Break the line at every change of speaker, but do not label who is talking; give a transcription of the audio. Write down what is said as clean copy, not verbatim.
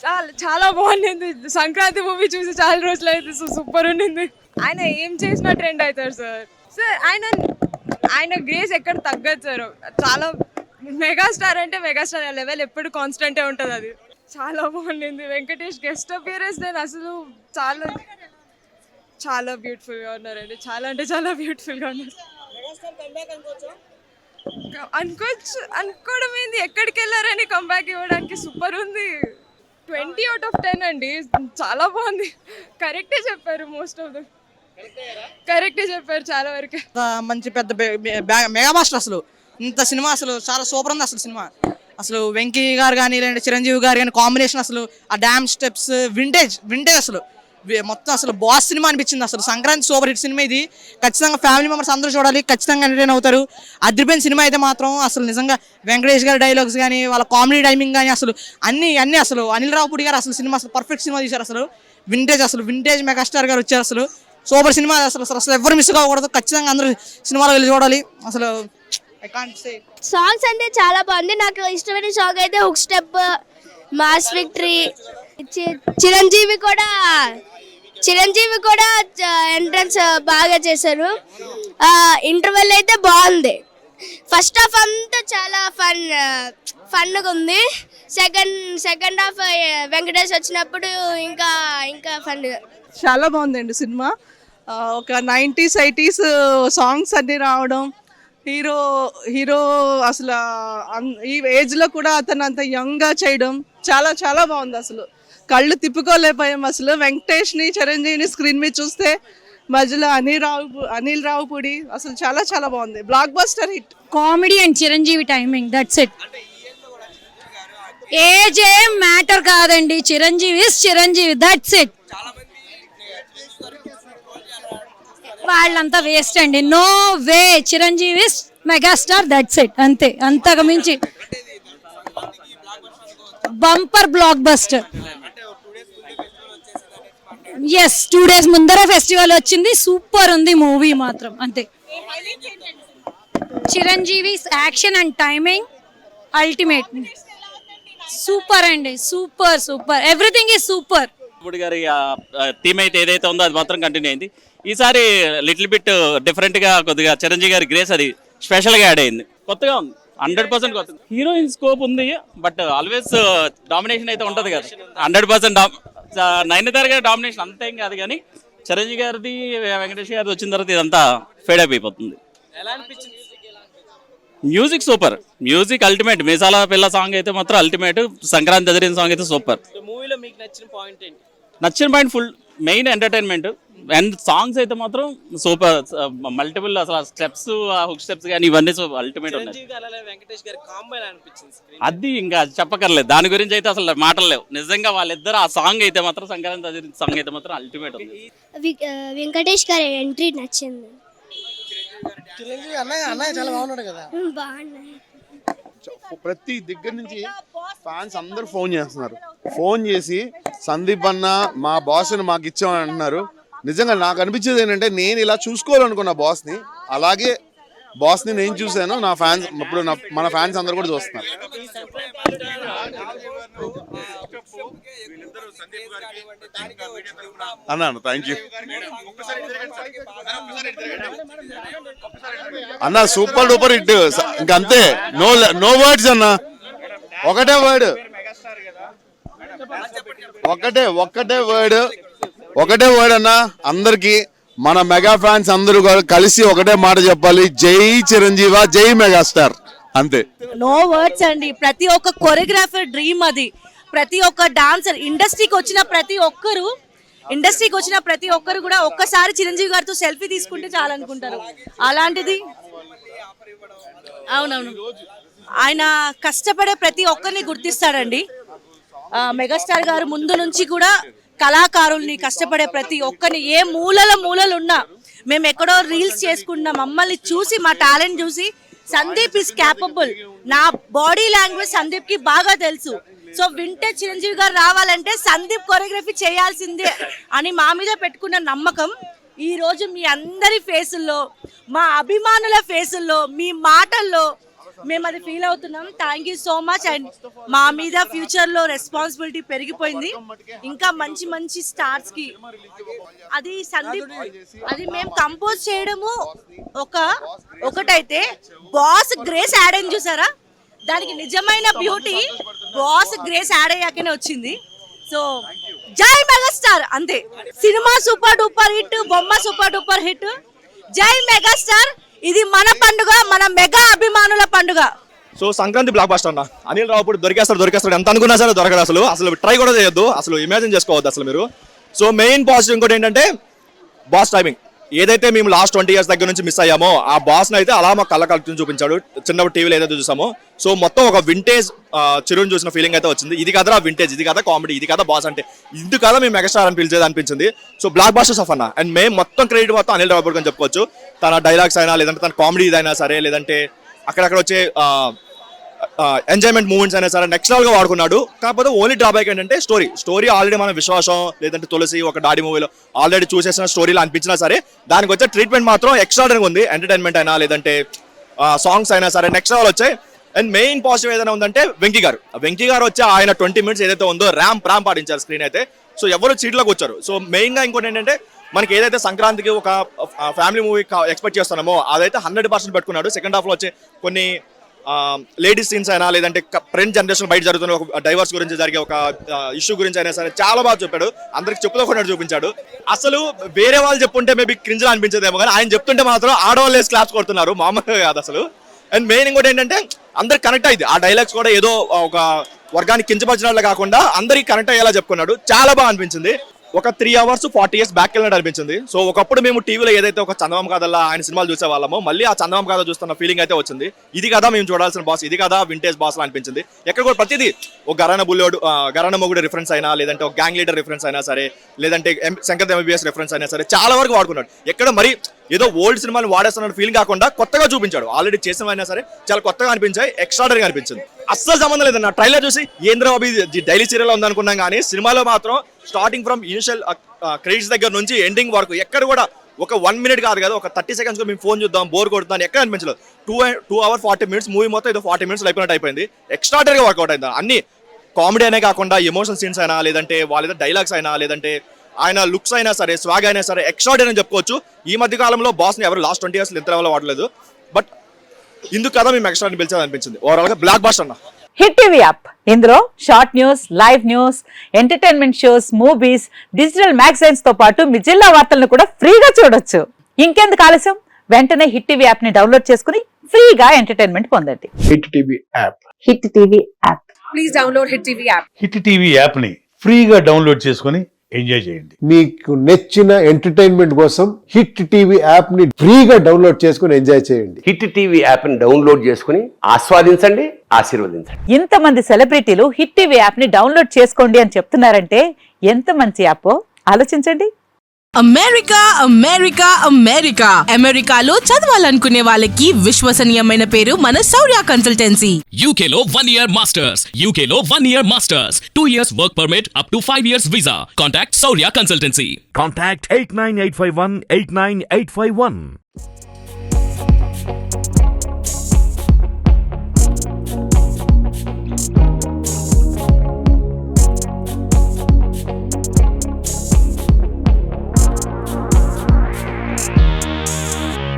చాలా చాలా బాగుండింది. సంక్రాంతి మూవీ చూసి చాలా రోజులు అయితే సూపర్ ఉండింది. ఆయన ఏం చేసినా ట్రెండ్ అవుతారు సార్. సార్ ఆయన గ్రేస్ ఎక్కడ తగ్గదు సార్. చాలా మెగాస్టార్ అంటే మెగాస్టార్ లెవెల్ ఎప్పుడు కాన్స్టెంటే ఉంటుంది. అది చాలా బాగుండింది. వెంకటేష్ గెస్ట్ అపియరెన్స్ నేను అసలు చాలా చాలా బ్యూటిఫుల్గా ఉన్నారండి. చాలా అంటే చాలా బ్యూటిఫుల్గా ఉన్నారు. అనుకోవచ్చు, అనుకోవడం ఏంది, ఎక్కడికి వెళ్ళారని కంబ్యాక్ ఇవ్వడానికి సూపర్ ఉంది. 20/10 అండి. చాలా బాగుంది. కరెక్టే చెప్పారు. మోస్ట్ ఆఫ్ ద కరెక్టే చెప్పారు చాలా వరకు.
మంచి పెద్ద మెగా మాస్టర్ అసలు. ఇంత సినిమా అసలు చాలా సూపర్ ఉంది అసలు సినిమా. అసలు వెంకీ గారు కానీ లేదంటే చిరంజీవి గారు కానీ కాంబినేషన్ అసలు ఆ డ్యామ్ స్టెప్స్ వింటేజ్ అసలు మొత్తం అసలు బాస్ సినిమా అనిపించింది. అసలు సంక్రాంతి సూపర్ హిట్ సినిమా ఇది. ఖచ్చితంగా ఫ్యామిలీ మెంబర్స్ అందరూ చూడాలి. ఖచ్చితంగా ఎంటర్టైన్ అవుతారు. అదిరిపోయిన సినిమా అయితే మాత్రం అసలు నిజంగా వెంకటేష్ గారి డైలాగ్స్ కానీ వాళ్ళ కామెడీ టైమింగ్ కానీ అసలు అన్ని అసలు అనిల్ రావుపూడి గారు అసలు సినిమా అసలు పర్ఫెక్ట్ సినిమా తీశారు. అసలు వింటేజ్ మెగాస్టార్ గారు వచ్చారు. అసలు సూపర్ సినిమా. అసలు ఎవరు మిస్ కాకూడదు. ఖచ్చితంగా అందరూ సినిమాలో వెళ్ళి చూడాలి. అసలు
సాంగ్స్ అంటే చాలా బాగుంది. నాకు ఇష్టమైన సాంగ్ అయితే hook step, mass victory. Chiranjeevi కూడా ఎంట్రన్స్ బాగా చేశారు. ఇంటర్వెల్ అయితే బాగుంది. ఫస్ట్ హాఫ్ అంతా చాలా ఫన్గా ఉంది. సెకండ్ హాఫ్ వెంకటేష్ వచ్చినప్పుడు ఇంకా ఫన్.
చాలా బాగుందండి సినిమా. ఒక 90s 80s సాంగ్స్ అన్ని రావడం, హీరో అసలు ఈ ఏజ్లో కూడా అతను అంత యంగ్గా చేయడం చాలా చాలా బాగుంది. అసలు కళ్ళు తిప్పుకోలేకపోయాం. అసలు వెంకటేష్ని చిరంజీవిని స్క్రీన్ మీద చూస్తే మధ్యలో అనిల్ రావుపూడి అసలు చాలా చాలా బాగుంది. Blockbuster hit.
Comedy and Chiranjeevi timing, that's it. Age ఏం మ్యాటర్ కాదండి. Chiranjeevi, that's it. వాళ్ళంతా వేస్ట్ అండి. No way. Chiranjeevi megastar, that's it. అంతే, అంతకు మించి bumper blockbuster. Yes, 2 days ముందర ఫెస్టివల్ వచ్చింది. సూపర్ ఉంది మూవీ మాత్రం. అంతే. Chiranjeevi action and timing ultimate. Super అండి. Super everything is super.
ఇప్పుడు గారి థీమ్ అయితే ఏదైతే ఉందో అది మాత్రం కంటిన్యూ అయింది. ఈసారి లిటిల్ బిట్ డిఫరెంట్గా కొద్దిగా చిరంజీవి గారి గ్రేస్ అది స్పెషల్గా యాడ్ అయింది. కొత్తగా ఉంది. 100% కొత్త. హీరోయిన్ స్కోప్ ఉంది, బట్ ఆల్వేస్ డామినేషన్ అయితే ఉంటుంది కదా. 100% నయనతార గారి డామినేషన్ అంతే ఏం కాదు, కానీ చిరంజీవి గారిది వెంకటేష్ గారిది వచ్చిన తర్వాత ఇదంతా ఫేడ్ అప్ అయిపోతుంది. Music super. Music ultimate. Meesaala Pilla song అయితే మాత్రం అల్టిమేట్. సంక్రాంతి ఎదిరిన సాంగ్ అయితే సూపర్.
మూవీలో మీకు నచ్చిన పాయింట్ ఏంటి?
నచ్చిన point full main entertainment and songs అయితే మాత్రం సూపర్. మల్టిపుల్ అసలు స్టెప్స్, హుక్ స్టెప్స్ కానీ ఇవన్నీ అల్టిమేట్ ఉన్నాయి.
వెంకటేష్ గారి కాంబో అనిపించింది.
అది ఇంకా చెప్పకర్లేదు. దాని గురించి అయితే అసలు మాటలు లేవు. నిజంగా వాళ్ళిద్దరు ఆ సాంగ్ అయితే మాత్రం సంక్రాంతి సాంగ్ అయితే మాత్రం అల్టిమేట్ ఉంది.
వెంకటేష్ గారి ఎంట్రీ నచ్చింది.
అన్నయ్య చాలా బాగున్నాడు కదా.
బాగున్నాయి.
ప్రతి దగ్గర నుంచి ఫ్యాన్స్ అందరూ ఫోన్ చేస్తున్నారు. ఫోన్ చేసి సందీప్ అన్న మా బాస్ని మాకు ఇచ్చామని అంటున్నారు. నిజంగా నాకు అనిపించేది ఏంటంటే, నేను ఇలా చూసుకోవాలనుకున్నా బాస్ని, అలాగే బాస్ని నేను చూశాను. నా ఫ్యాన్స్ ఇప్పుడు మన ఫ్యాన్స్ అందరూ కూడా చూస్తున్నారు. అన్న థ్యాంక్ యూ అన్న. Super duper hit. ఇంకంతే. నో వర్డ్స్ అన్న. ఒకటే వర్డ్ అన్న. అందరికి మన మెగా ఫ్యాన్స్ అందరూ కలిసి ఒకటే మాట చెప్పాలి, జై చిరంజీవ, జై మెగాస్టార్. అంతే.
నో వర్డ్స్ అండి. ప్రతి ఒక్క కొరియోగ్రాఫర్ డ్రీమ్ అది. ప్రతి ఒక్క డాన్సర్ ఇండస్ట్రీకి వచ్చిన ప్రతి ఒక్కరు కూడా ఒక్కసారి చిరంజీవి గారితో సెల్ఫీ తీసుకుంటే చాలనుకుంటారు. అలాంటిది అవునవును, ఆయన కష్టపడే ప్రతి ఒక్కరిని గుర్తిస్తాడండి. మెగాస్టార్ గారు ముందు నుంచి కూడా కళాకారుల్ని, కష్టపడే ప్రతి ఒక్కరిని, ఏ మూలలు ఉన్నా, మేము ఎక్కడో రీల్స్ చేసుకున్నా మమ్మల్ని చూసి, మా టాలెంట్ చూసి సందీప్ ఈస్ క్యాపబుల్. నా బాడీ లాంగ్వేజ్ సందీప్కి బాగా తెలుసు. సో వింటేజ్ చిరంజీవి గారు రావాలంటే సందీప్ కొరియోగ్రఫీ చేయాల్సిందే అని మా మీద పెట్టుకున్న నమ్మకం ఈ రోజు మీ అందరి ఫేసుల్లో, మా అభిమానుల ఫేసుల్లో, మీ మాటల్లో మేము అది ఫీల్ అవుతున్నాం. Thank you so much. And మా మీద ఫ్యూచర్లో రెస్పాన్సిబిలిటీ పెరిగిపోయింది. ఇంకా మంచి మంచి స్టార్స్కి అది సందీప్ అది మేము కంపోజ్ చేయడము ఒకటైతే బాస్ గ్రేస్ యాడ్ అని చూసారా, దానికి నిజమైన బ్యూటీ బాస్ గ్రేస్ యాడ్ అయ్యాకనే వచ్చింది. సో జై మెగాస్టార్ అంతే. సినిమా సూపర్ డూపర్ హిట్, బొమ్మ సూపర్ డూపర్ హిట్. జై మెగాస్టార్. ఇది మన పండుగ, మన మెగా అభిమానుల పండుగ.
సో సంక్రాంతి బ్లాక్ బాస్టర్ అన్న. అనిల్ రావుపూడి దొరికేస్తాడు ఎంత అనుకున్నా సరే దొరకదు. అసలు ట్రై కూడా చేయొద్దు, అసలు ఇమాజిన్ చేసుకోవద్దు అసలు మీరు. సో మెయిన్ పాజిటివ్ ఇంకోటి ఏంటంటే బాస్ టైమింగ్. ఏదైతే మేము లాస్ట్ 20 years దగ్గర నుంచి మిస్ అయ్యామో ఆ బాస్ని అయితే అలా మా కళ్ళ కలుపుని చూపించాడు. చిన్నప్పుడు టీవీలో ఏదైతే చూసామో సో మొత్తం ఒక వింటేజ్ చిరుని చూసిన ఫీలింగ్ అయితే వచ్చింది. ఇది కదా వింటేజ్, ఇది కదా కామెడీ, ఇది కదా బాస్ అంటే, ఇది కదా మేము మెగాస్టార్ అని పిలిచేది అనిపించింది. సో బ్లాక్ బాస్టర్స్ ఆఫ్ అన్న. అండ్ మేము మొత్తం క్రెడిట్ మొత్తం అనిల్ రావుపూడి అని చెప్పుకోవచ్చు. తన డైలాగ్స్ అయినా, లేదంటే తన కామెడీ ఇదైనా సరే, లేదంటే అక్కడక్కడ వచ్చే ఎంజాయ్మెంట్ మూమెంట్స్ అయినా సరే నెక్స్ట్ లెవెల్గా వాడుకున్నాడు. కాకపోతే ఓన్లీ డ్రాబ్యాక్ ఏంటంటే స్టోరీ ఆల్రెడీ మన విశ్వాసం లేదంటే తులసి ఒక డాడీ మూవీలో ఆల్రెడీ చూసేసిన స్టోరీలో అనిపించినా సరే దానికి వచ్చే ట్రీట్మెంట్ మాత్రం ఎక్స్ట్రాడనరీగా ఉంది. ఎంటర్టైన్మెంట్ అయినా లేదంటే సాంగ్స్ అయినా సరే నెక్స్ట్ లెవెల్ వచ్చాయి. అండ్ మెయిన్ పాజిటివ్ ఏదైనా ఉందంటే వెంకీ గారు వచ్చి ఆయన 20 minutes ఏదైతే ఉందో ర్యామ్ పాటించారు స్క్రీన్ అయితే. సో ఎవరు చీట్లోకి వచ్చారు. సో మెయిన్గా ఇంకోటి ఏంటంటే మనకి ఏదైతే సంక్రాంతికి ఒక ఫ్యామిలీ మూవీ ఎక్స్పెక్ట్ చేస్తున్నామో అదైతే 100% పెట్టుకున్నాడు. సెకండ్ హాఫ్లో వచ్చే కొన్ని లేడీస్ సీన్స్ అయినా లేదంటే ఫ్రెండ్ జనరేషన్ బయట జరుగుతున్న ఒక డైవర్స్ గురించి జరిగే ఒక ఇష్యూ గురించి అయినా సరే చాలా బాగా చెప్పాడు. అందరికి చెప్పుతో కూడా చూపించాడు. అసలు వేరే వాళ్ళు చెప్పుంటే మేబీ క్రింజ్లా అనిపించేదేమో, కానీ ఆయన చెప్తుంటే మాత్రం ఆడవాళ్ళు వేసి క్లాప్స్ కొడుతున్నారు, మామూలుగా కాదు అసలు. అండ్ మెయిన్ ఇంకోటి ఏంటంటే అందరికి కనెక్ట్ అయింది. ఆ డైలాగ్స్ కూడా ఏదో ఒక వర్గానికి కించపరిచినట్లు కాకుండా అందరికి కనెక్ట్ అయ్యేలా చెప్పుకున్నాడు. చాలా బాగా అనిపించింది. ఒక 3 hours 40 years బ్యాక్ వెళ్ళినట్టు అనిపించింది. సో ఒకప్పుడు మేము టీవీలో ఏదైతే ఒక చందమామ కథలా ఆయన సినిమాలు చూసే వాళ్ళమో మళ్ళీ ఆ చందమామ కథ చూస్తున్న ఫీలింగ్ అయితే వచ్చింది. ఇది కదా మేము చూడాల్సిన బాస్, ఇది కదా వింటేజ్ బాస్ లా అనిపించింది. ఎక్కడ కూడా ప్రతిదీ ఒక గరాన మొగుడు రిఫరెన్స్ అయినా, లేదంటే ఒక గ్యాంగ్ లీడర్ రిఫరెన్స్ అయినా సరే, లేదంటే శంకర్ ఎంబీబీఎస్ రిఫరెన్స్ అయినా సరే చాలా వరకు వాడుకున్నాడు. ఎక్కడ మరి ఏదో ఓల్డ్ సినిమాలు వాడేస్తున్న ఫీలింగ్ కాకుండా కొత్తగా చూపించాడు. ఆల్రెడీ చేసినవైనా సరే చాలా కొత్తగా అనిపించాయి, ఎక్స్ట్రాడనరీగా అనిపించింది. అస్సలు సంబంధం లేదన్న. ట్రైలర్ చూసి ఏంద్రబాబు డైలీ సీరియల్ ఉందనుకున్నాం, కానీ సినిమాలో మాత్రం స్టార్టింగ్ ఫ్రమ్ ఇనిషియల్ క్రెడిట్స్ దగ్గర నుంచి ఎండింగ్ వరకు ఎక్కడ కూడా ఒక 1 minute కాదు కదా, ఒక 30 seconds మేము ఫోన్ చూద్దాం బోర్ కొడుతుందని ఎక్కడ అనిపించలేదు. 2 hours 40 minutes మూవీ మొత్తం ఏదో 40 minutes అయిపోయినట్టు అయిపోయింది. ఎక్స్ట్రాడనరీగా వర్కౌట్ అయింది. అన్ని కామెడీ అనే కాకుండా ఎమోషన్ సీన్స్ అయినా, లేదంటే వాళ్ళ డైలాగ్స్ అయినా, లేదంటే ఆయన లుక్స్ అయినా సరే, స్వాగ్ అయినా సరే ఎక్స్ట్రాడనరీ అని చెప్పుకోవచ్చు. ఈ మధ్య కాలంలో బాస్ని ఎవరు లాస్ట్ 20 years ఎంత లెవెల్లో వాడలేదు. బట్ ఇందుకు కదా మేము ఎక్స్ట్రా పిలిచేది అనిపించింది. ఓవరాల్గా బ్లాక్ బాస్టర్ అన్న.
హిట్ టీవీ యాప్, ఇందులో short news, live news, entertainment shows, movies, digital magazines తో పాటు మీ జిల్లా వార్తలను కూడా ఫ్రీగా చూడొచ్చు. ఇంకెందుకు ఆలస్యం, వెంటనే హిట్ టీవీ యాప్ ని డౌన్లోడ్ చేసుకుని ఫ్రీగా ఎంటర్టైన్మెంట్ పొందండి.
Hit TV app.
Hit TV app.
Please download hit TV app.
Hit TV app ని ఫ్రీగా డౌన్లోడ్ చేసుకుని ఎంజాయ్ చేయండి.
మీకు నచ్చిన ఎంటర్టైన్మెంట్ కోసం హిట్ టీవీ యాప్ ని ఫ్రీగా డౌన్లోడ్ చేసుకుని ఎంజాయ్ చేయండి.
హిట్ టీవీ యాప్ ని డౌన్లోడ్ చేసుకుని ఆస్వాదించండి, ఆశీర్వదించండి.
ఇంతమంది సెలబ్రిటీలు హిట్ టీవీ యాప్ ని డౌన్లోడ్ చేసుకోండి అని చెప్తున్నారంటే ఎంత మంచి యాప్ ఆలోచించండి.
అమెరికాలో చదవాలనుకునే వాళ్ళకి విశ్వసనీయమైన పేరు మన శౌర్య కన్సల్టెన్సీ.
యూకేలో 1 year masters, 2 years work permit up to 5 years visa. Contact Shaurya consultancy.
Contact 89851 89851.